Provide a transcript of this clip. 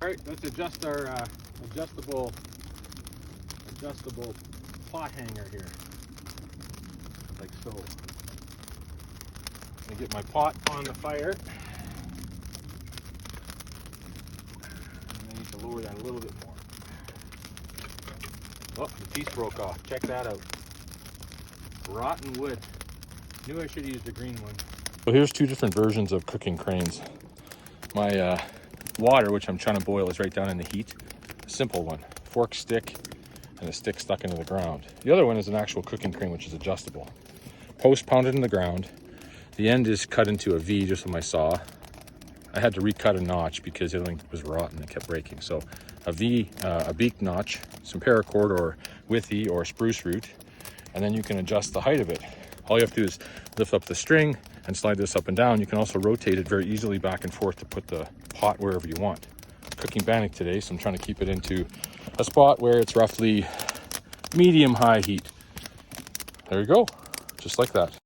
All right, let's adjust our adjustable pot hanger here, like so. I get my pot on the fire. I need to lower that a little bit more. Oh, the piece broke off. Check that out. Rotten wood. Knew I should have used the green one. So here's two different versions of cooking cranes. My water, which I'm trying to boil, is right down in the heat. A simple one. Fork stick and a stick stuck into the ground. The other one is an actual cooking crane, which is adjustable. Post pounded in the ground. The end is cut into a V just with my saw. I had to recut a notch because everything was rotten and kept breaking. So a V, a beak notch, some paracord or withy or spruce root, and then you can adjust the height of it. All you have to do is lift up the string and slide this up and down. You can also rotate it very easily back and forth to put the pot wherever you want. Cooking bannock today, so I'm trying to keep it into a spot where it's roughly medium-high heat. There you go, just like that.